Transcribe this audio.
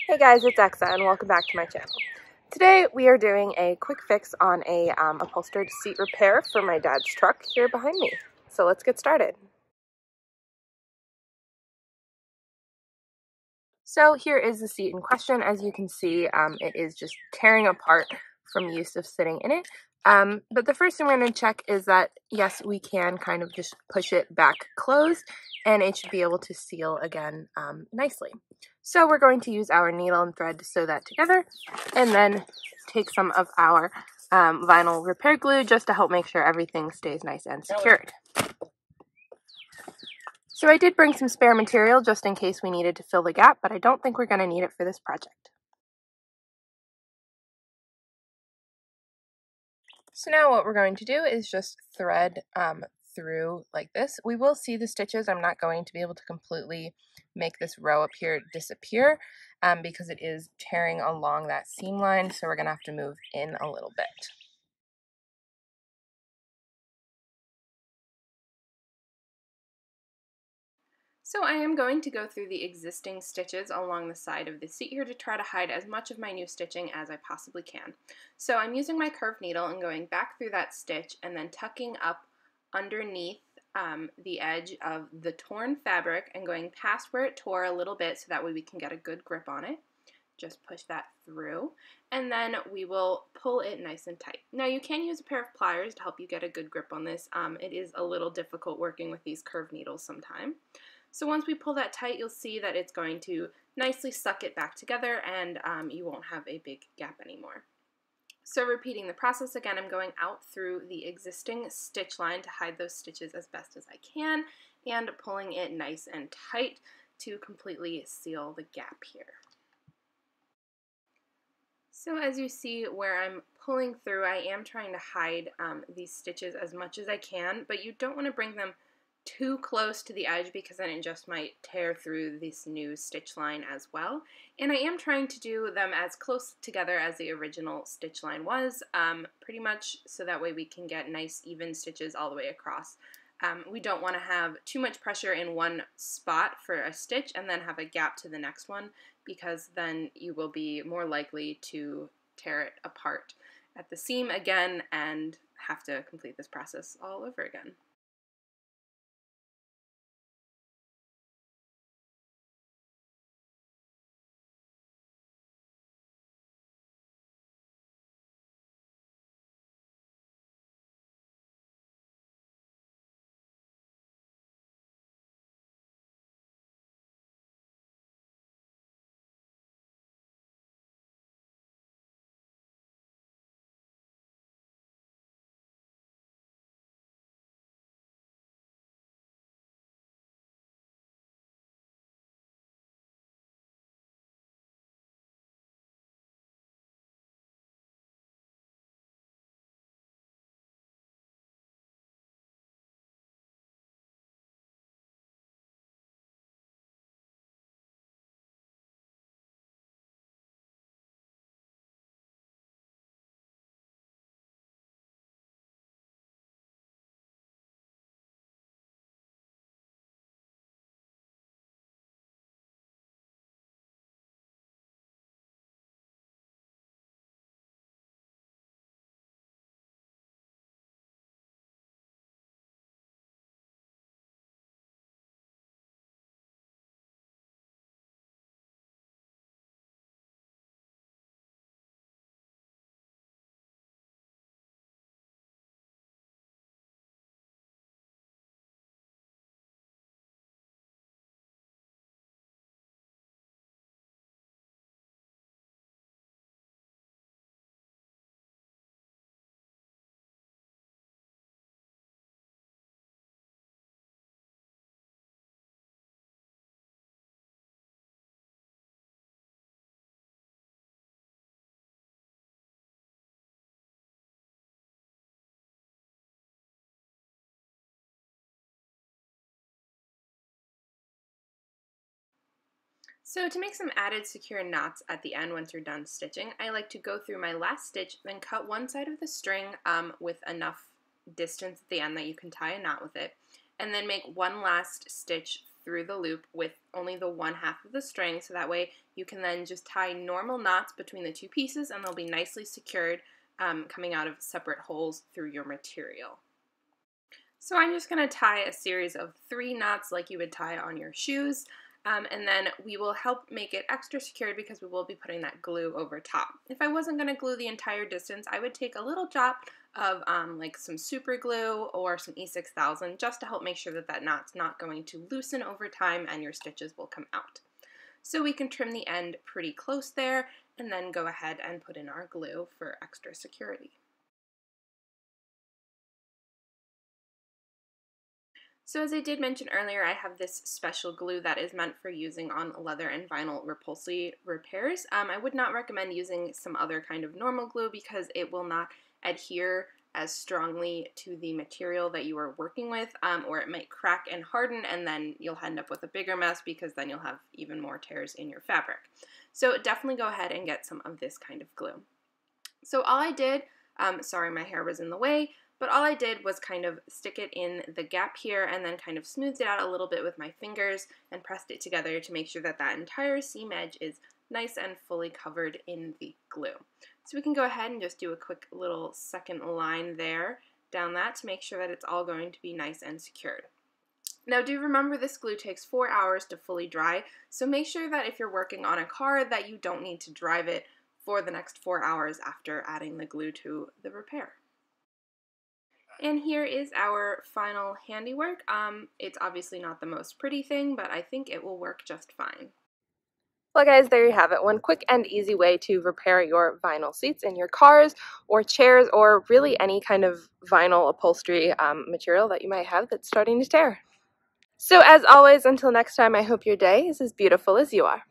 Hey guys, it's Exa and welcome back to my channel. Today we are doing a quick fix on a upholstered seat repair for my dad's truck here behind me. So let's get started. So here is the seat in question. As you can see, it is just tearing apart from use of sitting in it. But the first thing we're going to check is that, yes, we can kind of just push it back closed and it should be able to seal again nicely. So we're going to use our needle and thread to sew that together and then take some of our vinyl repair glue just to help make sure everything stays nice and secured. So I did bring some spare material just in case we needed to fill the gap, but I don't think we're going to need it for this project. So now what we're going to do is just thread through like this. We will see the stitches. I'm not going to be able to completely make this row up here disappear because it is tearing along that seam line, so we're going to have to move in a little bit. So I am going to go through the existing stitches along the side of the seat here to try to hide as much of my new stitching as I possibly can. So I'm using my curved needle and going back through that stitch and then tucking up underneath the edge of the torn fabric and going past where it tore a little bit so that way we can get a good grip on it. Just push that through and then we will pull it nice and tight. Now you can use a pair of pliers to help you get a good grip on this. It is a little difficult working with these curved needles sometimes. So once we pull that tight, you'll see that it's going to nicely suck it back together and you won't have a big gap anymore. So repeating the process again, I'm going out through the existing stitch line to hide those stitches as best as I can and pulling it nice and tight to completely seal the gap here. So as you see where I'm pulling through, I am trying to hide these stitches as much as I can, but you don't want to bring them too close to the edge because then it just might tear through this new stitch line as well. And I am trying to do them as close together as the original stitch line was, pretty much so that way we can get nice even stitches all the way across. We don't want to have too much pressure in one spot for a stitch and then have a gap to the next one, because then you will be more likely to tear it apart at the seam again and have to complete this process all over again. So to make some added secure knots at the end once you're done stitching, I like to go through my last stitch, then cut one side of the string with enough distance at the end that you can tie a knot with it, and then make one last stitch through the loop with only the one half of the string, so that way you can then just tie normal knots between the two pieces and they'll be nicely secured coming out of separate holes through your material. So I'm just going to tie a series of 3 knots like you would tie on your shoes, and then we will help make it extra secured because we will be putting that glue over top. If I wasn't going to glue the entire distance, I would take a little drop of like some super glue or some E6000 just to help make sure that that knot's not going to loosen over time and your stitches will come out. So we can trim the end pretty close there and then go ahead and put in our glue for extra security. So as I did mention earlier, I have this special glue that is meant for using on leather and vinyl upholstery repairs. I would not recommend using some other kind of normal glue because it will not adhere as strongly to the material that you are working with, or it might crack and harden and then you'll end up with a bigger mess because then you'll have even more tears in your fabric. So definitely go ahead and get some of this kind of glue. So all I did, sorry my hair was in the way, but all I did was kind of stick it in the gap here and then kind of smoothed it out a little bit with my fingers and pressed it together to make sure that that entire seam edge is nice and fully covered in the glue. So we can go ahead and just do a quick little second line there down that to make sure that it's all going to be nice and secured. Now do remember this glue takes 4 hours to fully dry, so make sure that if you're working on a car that you don't need to drive it for the next 4 hours after adding the glue to the repair. And here is our final handiwork. It's obviously not the most pretty thing, but I think it will work just fine. Well guys, there you have it. One quick and easy way to repair your vinyl seats in your cars or chairs or really any kind of vinyl upholstery material that you might have that's starting to tear. So as always, until next time, I hope your day is as beautiful as you are.